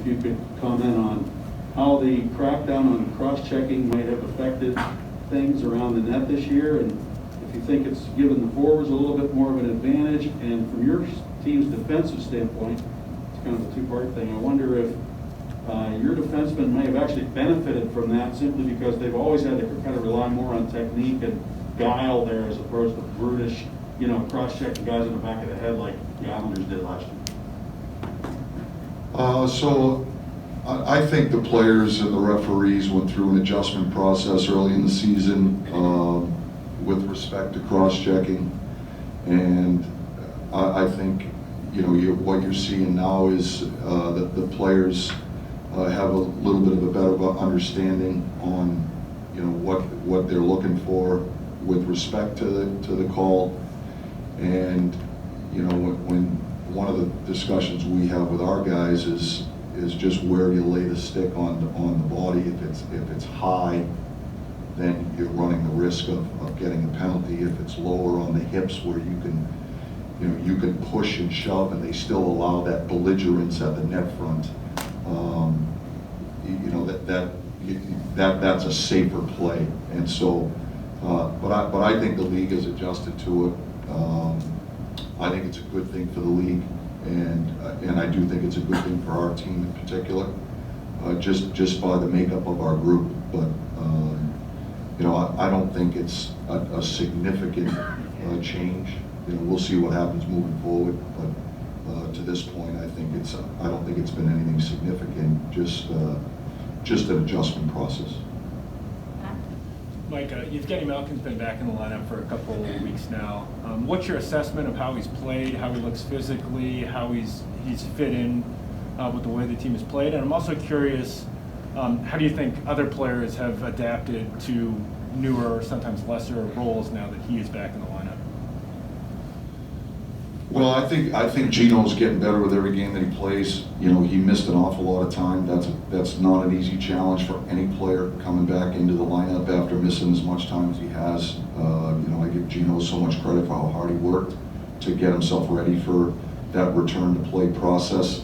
if you could comment on how the crackdown on cross-checking might have affected things around the net this year, and if you think it's given the forwards a little bit more of an advantage, and from your team's defensive standpoint, it's kind of a two-part thing. I wonder if your defensemen may have actually benefited from that simply because they've always had to kind of rely more on technique and guile there as opposed to brutish, cross-checking guys in the back of the head like the Islanders did last year. So I think the players and the referees went through an adjustment process early in the season with respect to cross-checking, and I think what you're seeing now is that the players have a little bit of a better understanding on what they're looking for with respect to the call, and when one of the discussions we have with our guys is just where you lay the stick on the body. If it's high, then you're running the risk of getting a penalty. If it's lower on the hips, where you can push and shove, and they still allow that belligerence at the net front. That's a safer play, and so. But I think the league has adjusted to it. I think it's a good thing for the league, and I do think it's a good thing for our team in particular, just by the makeup of our group. But I don't think it's a significant change. We'll see what happens moving forward. But to this point, I don't think it's been anything significant. Just an adjustment process. Mike, Evgeni Malkin's been back in the lineup for a couple of weeks now. What's your assessment of how he's played, how he looks physically, how he's fit in with the way the team has played? And I'm also curious, how do you think other players have adapted to newer, sometimes lesser roles now that he is back in the lineup? Well, I think Gino's getting better with every game that he plays. He missed an awful lot of time. That's not an easy challenge for any player coming back into the lineup after missing as much time as he has. I give Gino so much credit for how hard he worked to get himself ready for that return to play process.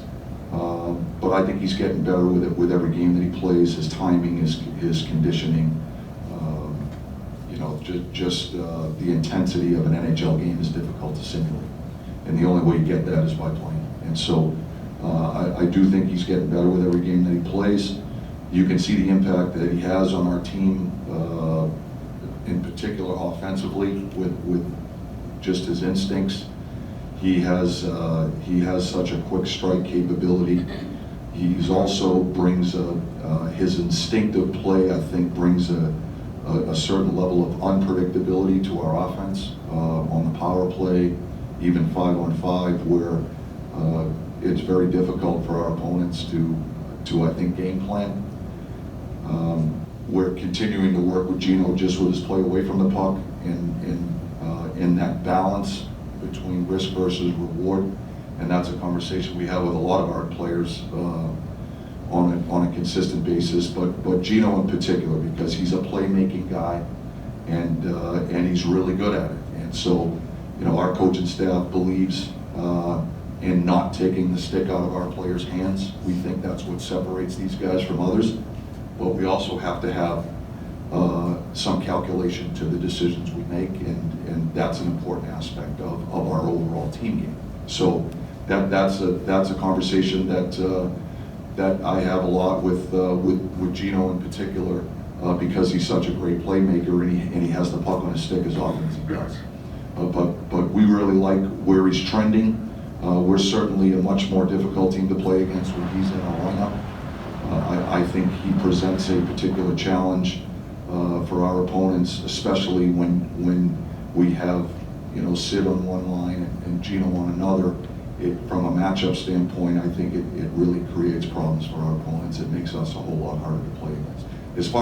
But I think he's getting better with it with every game that he plays. His timing, his conditioning, just the intensity of an NHL game is difficult to simulate. And the only way you get that is by playing. And so I do think he's getting better with every game that he plays. You can see the impact that he has on our team, in particular offensively, with just his instincts. He has such a quick strike capability. He's also brings his instinctive play, I think, brings a certain level of unpredictability to our offense on the power play. Even 5-on-5, where it's very difficult for our opponents to I think, game plan. We're continuing to work with Gino just with his play away from the puck in that balance between risk versus reward, and that's a conversation we have with a lot of our players on a consistent basis. But Gino in particular, because he's a playmaking guy, and he's really good at it, and so. Our coaching staff believes in not taking the stick out of our players' hands. We think that's what separates these guys from others. But we also have to have some calculation to the decisions we make, and that's an important aspect of our overall team game. So that's a conversation that I have a lot with Gino in particular, because he's such a great playmaker, and he has the puck on his stick as often as he does. But we really like where he's trending. We're certainly a much more difficult team to play against when he's in our lineup. I think he presents a particular challenge for our opponents, especially when we have Sid on one line and Gino on another. From a matchup standpoint, I think it really creates problems for our opponents. It makes us a whole lot harder to play against. As far